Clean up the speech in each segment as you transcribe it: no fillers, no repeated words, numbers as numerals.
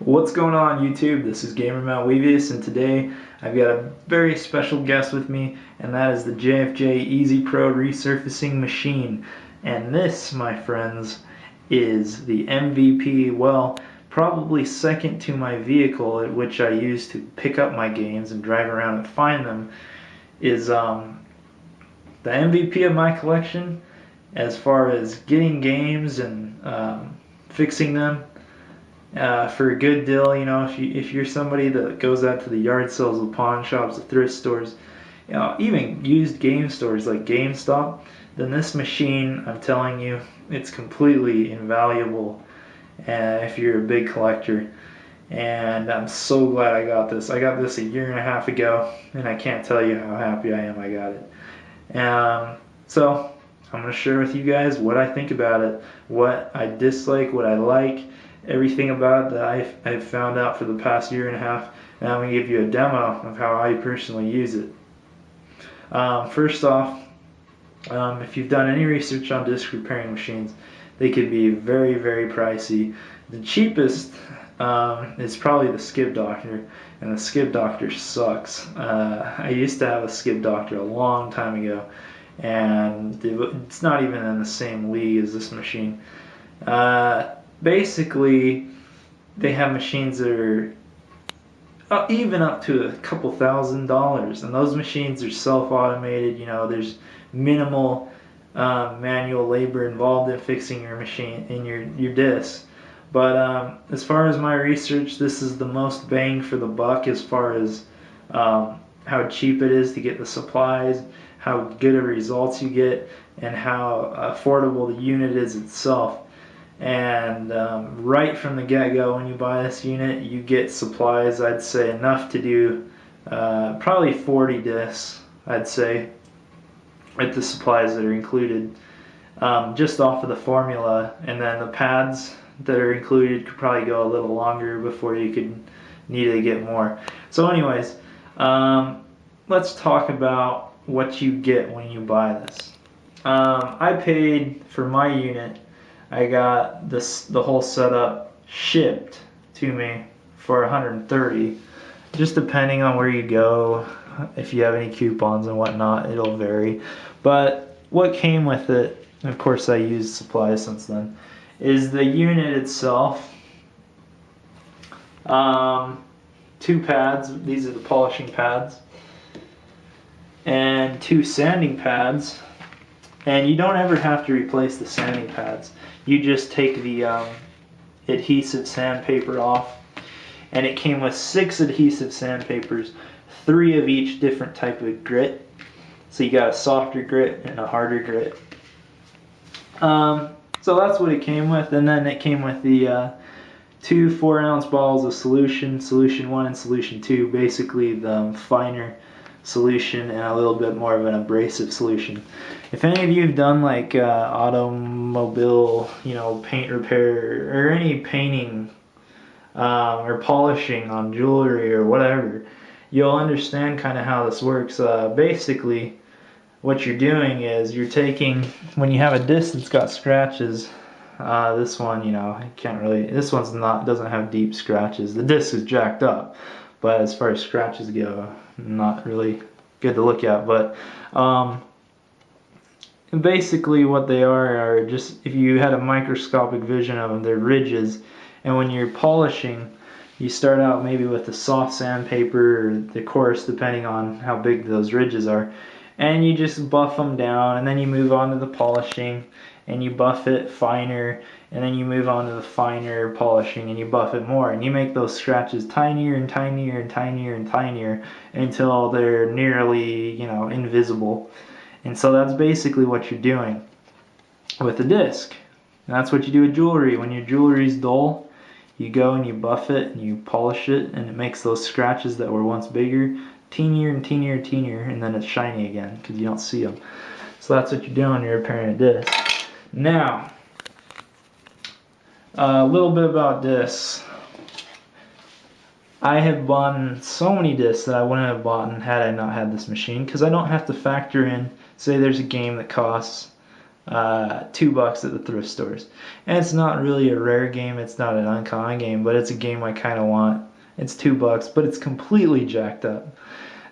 What's going on YouTube? This is Gamer Matt Weavius, and today I've got a very special guest with me, and that is the JFJ Easy Pro resurfacing machine. And this, my friends, is the MVP, well, probably second to my vehicle, which I use to pick up my games and drive around and find them, is the MVP of my collection as far as getting games and fixing them for a good deal. You know, if you're somebody that goes out to the yard sales, the pawn shops, the thrift stores, you know, even used game stores like GameStop, then this machine, I'm telling you, it's completely invaluable if you're a big collector. And I'm so glad I got this. I got this a year and a half ago, and I can't tell you how happy I am I got it. So I'm going to share with you guys what I think about it, what I dislike, what I like, everything about it that I've found out for the past year and a half, and I'm going to give you a demo of how I personally use it. First off, if you've done any research on disc repairing machines, they can be very, very pricey. The cheapest is probably the Skip Doctor, and the Skip Doctor sucks. I used to have a Skip Doctor a long time ago, and it's not even in the same league as this machine. Basically, they have machines that are even up to a couple $1,000s, and those machines are self-automated. You know, there's minimal manual labor involved in fixing your machine in your discs. But as far as my research, this is the most bang for the buck as far as how cheap it is to get the supplies, how good of results you get, and how affordable the unit is itself. And right from the get-go, when you buy this unit, you get supplies, I'd say enough to do probably 40 discs, I'd say, with the supplies that are included, just off of the formula. And then the pads that are included could probably go a little longer before you could need to get more. So anyways, let's talk about what you get when you buy this. I paid for my unit. I got the whole setup shipped to me for $130, just depending on where you go. If you have any coupons and whatnot, it'll vary. But what came with it, and of course I used supplies since then, is the unit itself. 2 pads, these are the polishing pads, and 2 sanding pads. And you don't ever have to replace the sanding pads. You just take the adhesive sandpaper off, and it came with 6 adhesive sandpapers, 3 of each different type of grit. So you got a softer grit and a harder grit. So that's what it came with, and then it came with the 2 4-ounce bottles of solution 1 and solution 2, basically the finer solution and a little bit more of an abrasive solution. If any of you have done like automobile, you know, paint repair or any painting or polishing on jewelry or whatever, you'll understand kind of how this works. Basically, what you're doing is you're taking, when you have a disc that's got scratches, this one, you know, I can't really, this one's doesn't have deep scratches. The disc is jacked up, but as far as scratches go, not really good to look at. But basically what they are just, if you had a microscopic vision of them, they're ridges. And when you're polishing, you start out maybe with the soft sandpaper or the coarse, depending on how big those ridges are, and you just buff them down, and then you move on to the polishing and you buff it finer, and then you move on to the finer polishing and you buff it more, and you make those scratches tinier and tinier and tinier and tinier until they're nearly, you know, invisible. And so that's basically what you're doing with the disc. And that's what you do with jewelry. When your jewelry's dull, you go and you buff it and you polish it, and it makes those scratches that were once bigger teenier and teenier and teenier, and then it's shiny again because you don't see them. So that's what you're doing when you're repairing a disc. Now, a little bit about discs. I have bought so many discs that I wouldn't have bought had I not had this machine, because I don't have to factor in, say there's a game that costs $2 at the thrift stores. And it's not really a rare game, it's not an uncommon game, but it's a game I kind of want. It's $2, but it's completely jacked up.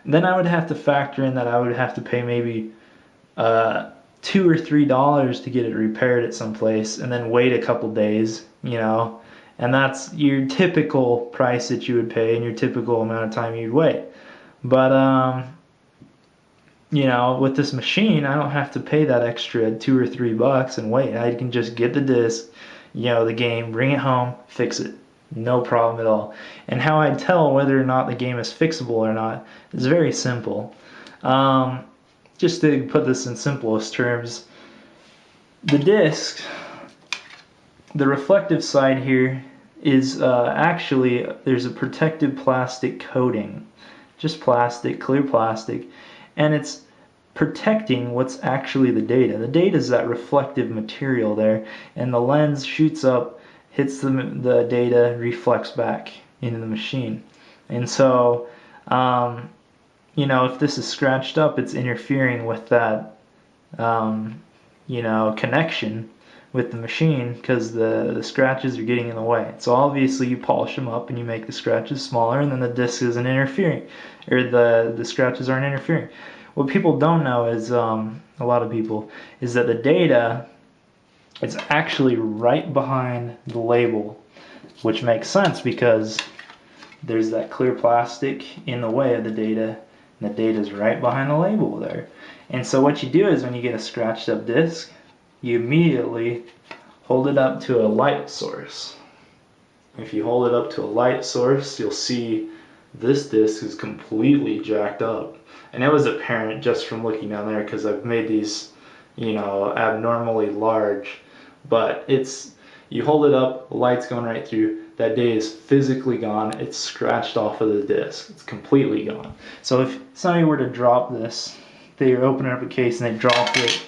Then I would have to factor in that I would have to pay maybe $2 or $3 to get it repaired at some place, and then wait a couple days, and that's your typical price that you would pay and your typical amount of time you'd wait. But with this machine, I don't have to pay that extra $2 or $3 and wait. I can just get the disc, the game, bring it home, fix it. No problem at all. And how I tell whether or not the game is fixable or not is very simple. Just to put this in simplest terms, the disc, the reflective side here is actually, there's a protective plastic coating. Just plastic, clear plastic. And it's protecting what's actually the data. The data is that reflective material there, and the lens shoots up, hits the data, reflects back into the machine. And so, if this is scratched up, it's interfering with that, connection with the machine, because the scratches are getting in the way. So obviously you polish them up and you make the scratches smaller, and then the disc isn't interfering, or the scratches aren't interfering. What people don't know is, a lot of people, is that the data is actually right behind the label, which makes sense because there's that clear plastic in the way of the data, and the data is right behind the label there. And so what you do is, when you get a scratched up disc, you immediately hold it up to a light source. If you hold it up to a light source, you'll see this disc is completely jacked up. And it was apparent just from looking down there, because I've made these, abnormally large. But you hold it up, the light's going right through, that data is physically gone, it's scratched off of the disc, it's completely gone. So if somebody were to drop this, they open up a case and they drop it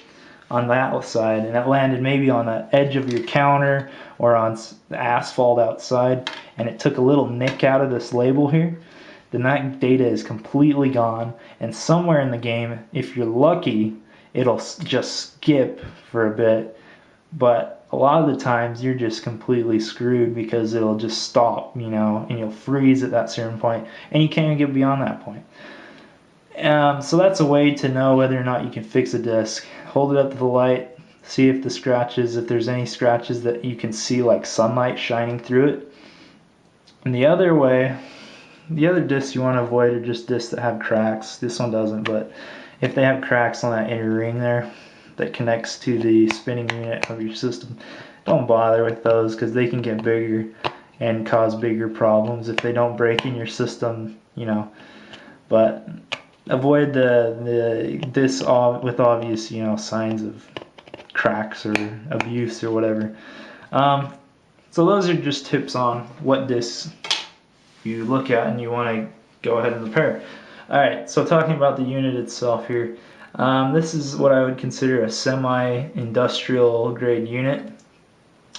on that side, and it landed maybe on the edge of your counter or on the asphalt outside, and it took a little nick out of this label here, then that data is completely gone. And somewhere in the game, if you're lucky, it'll just skip for a bit, but a lot of the times you're just completely screwed, because it'll just stop, and you'll freeze at that certain point, and you can't even get beyond that point. So that's a way to know whether or not you can fix a disc. Hold it up to the light, see if there's any scratches that you can see, like sunlight shining through it. And the other discs you want to avoid are just discs that have cracks. This one doesn't, but if they have cracks on that inner ring there that connects to the spinning unit of your system, don't bother with those, because they can get bigger and cause bigger problems if they don't break in your system, But avoid the discs with obvious, signs of cracks or abuse or whatever. So those are just tips on what discs you look at and you want to go ahead and repair. Alright, so talking about the unit itself here, this is what I would consider a semi-industrial grade unit.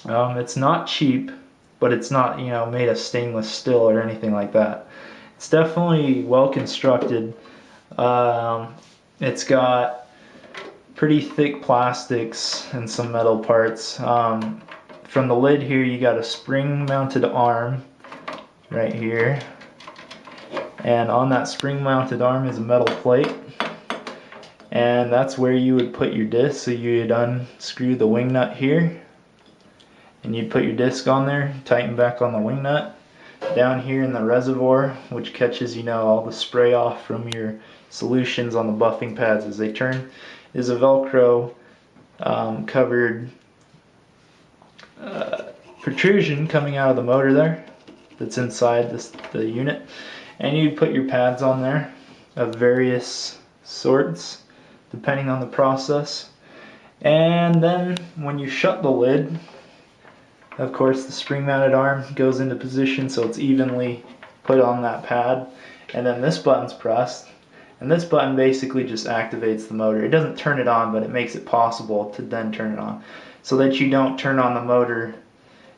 It's not cheap, but it's not made of stainless steel or anything like that. It's definitely well constructed. It's got pretty thick plastics and some metal parts. From the lid here, you got a spring mounted arm right here, and on that spring mounted arm is a metal plate, and that's where you would put your disc. So you'd unscrew the wing nut here, and you'd put your disc on there, tighten back on the wing nut. Down here in the reservoir, which catches all the spray off from your solutions on the buffing pads as they turn, is a Velcro covered protrusion coming out of the motor there that's inside the unit. And you put your pads on there of various sorts depending on the process. And then when you shut the lid, of course the spring mounted arm goes into position so it's evenly put on that pad, and then this button's pressed, and this button basically just activates the motor. It doesn't turn it on, but it makes it possible to then turn it on, so that you don't turn on the motor.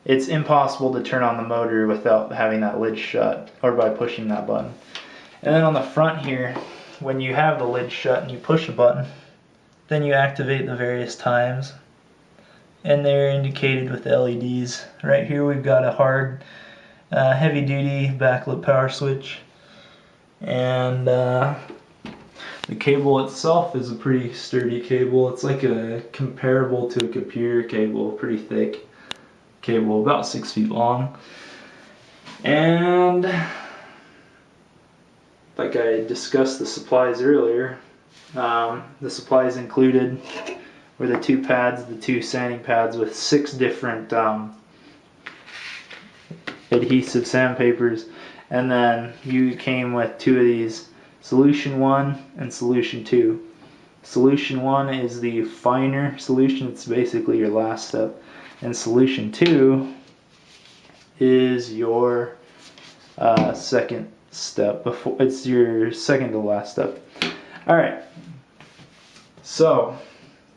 It's impossible to turn on the motor without having that lid shut or by pushing that button. And then on the front here, when you have the lid shut and you push a button, then you activate the various times, and they're indicated with LEDs. Right here we've got a hard, heavy-duty backlit power switch, and the cable itself is a pretty sturdy cable. It's like a comparable to a computer cable, pretty thick cable, about 6 feet long. And like I discussed the supplies earlier, the supplies included were the two pads, the two sanding pads with 6 different adhesive sandpapers, and then you came with 2 of these, solution 1 and solution 2. Solution 1 is the finer solution, it's basically your last step, and solution 2 is your second step, before it's your second to last step. Alright, so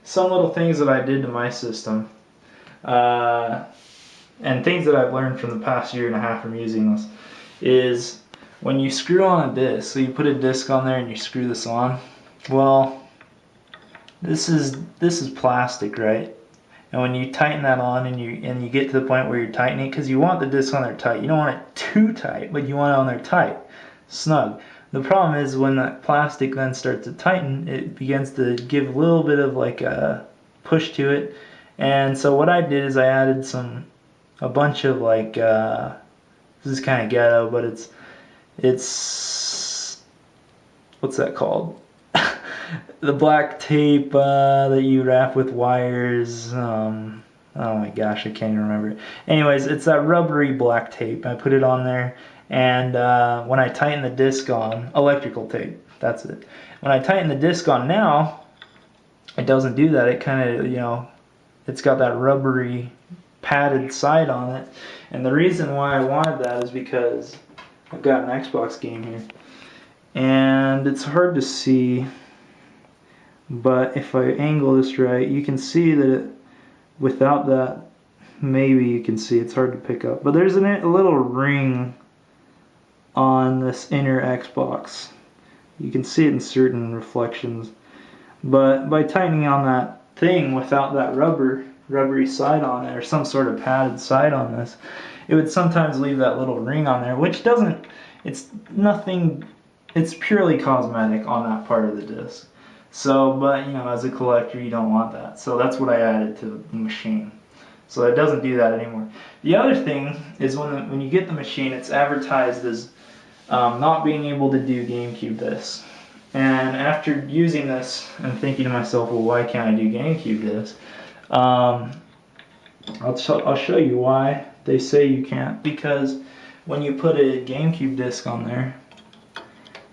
some little things that I did to my system, and things that I've learned from the past year and a half from using this, is when you screw on a disc, so you put a disc on there and you screw this on, well, this is plastic, right? And when you tighten that on and you get to the point where you're tightening, because you want the disc on there tight, you don't want it too tight, but you want it on there tight, snug. The problem is when that plastic then starts to tighten, it begins to give a little bit of like a push to it. And so what I did is I added a bunch of like, this is kind of ghetto, but it's what's that called? The black tape that you wrap with wires. Oh my gosh, I can't even remember it. Anyways, it's that rubbery black tape. I put it on there, and when I tighten the disc on, electrical tape, that's it. When I tighten the disc on now, it doesn't do that. It kind of, it's got that rubbery padded side on it. And the reason why I wanted that is because I've got an Xbox game here, and it's hard to see, but if I angle this right, you can see that without that, maybe you can see, it's hard to pick up, but there's a little ring on this inner Xbox. You can see it in certain reflections, but by tightening on that thing without that rubbery side on it, or some sort of padded side on this, it would sometimes leave that little ring on there, which doesn't, it's nothing, it's purely cosmetic on that part of the disc. So, but as a collector, you don't want that. So that's what I added to the machine. So it doesn't do that anymore. The other thing is when you get the machine, it's advertised as not being able to do GameCube discs. And after using this and thinking to myself, well, why can't I do GameCube discs? I'll show you why they say you can't. Because when you put a GameCube disc on there,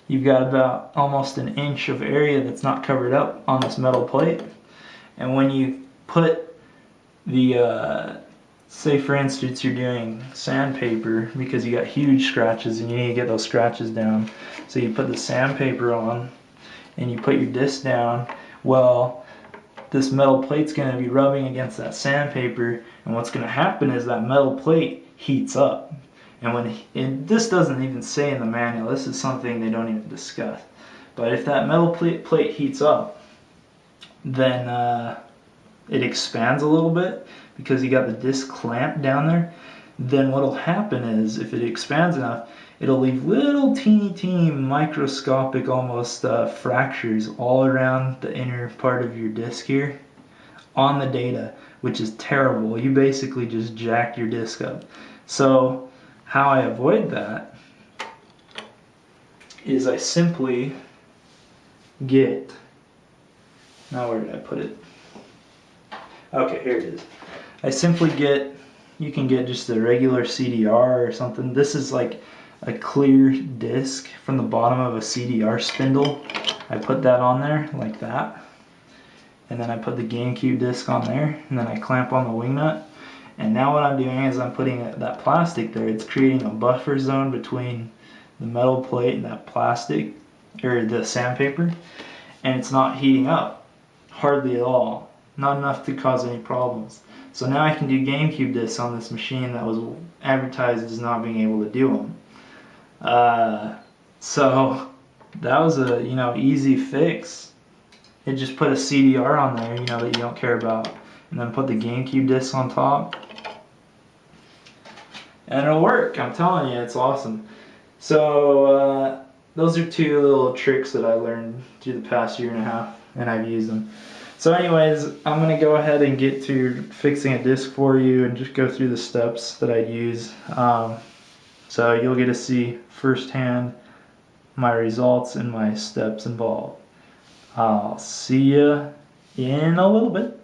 you've got about almost an inch of area that's not covered up on this metal plate. And when you put the, say for instance you're doing sandpaper, because you got huge scratches and you need to get those scratches down, so you put the sandpaper on and you put your disc down, well, this metal plate's going to be rubbing against that sandpaper, and what's going to happen is that metal plate heats up. And this doesn't even say in the manual, this is something they don't even discuss. But if that metal plate heats up, then it expands a little bit because you got the disc clamped down there. Then what'll happen is, if it expands enough, it'll leave little teeny microscopic almost fractures all around the inner part of your disc here on the data, which is terrible. You basically just jacked your disc up. So how I avoid that is I simply get, now where did I put it? Okay, here it is. I simply get, you can get just a regular CDR or something. This is like a clear disc from the bottom of a CDR spindle. I put that on there like that, and then I put the GameCube disc on there, and then I clamp on the wing nut. And now what I'm doing is I'm putting that plastic there. It's creating a buffer zone between the metal plate and that plastic, or the sandpaper, and it's not heating up, hardly at all. Not enough to cause any problems. So now I can do GameCube discs on this machine that was advertised as not being able to do them. So that was a easy fix it just put a CDR on there, you know, that you don't care about, and then put the GameCube disc on top, and it'll work. I'm telling you, it's awesome. So those are two little tricks that I learned through the past year and a half, and I've used them. So anyways, I'm going to go ahead and get to fixing a disc for you and just go through the steps that I'd use. So you'll get to see firsthand my results and my steps involved. I'll see you in a little bit.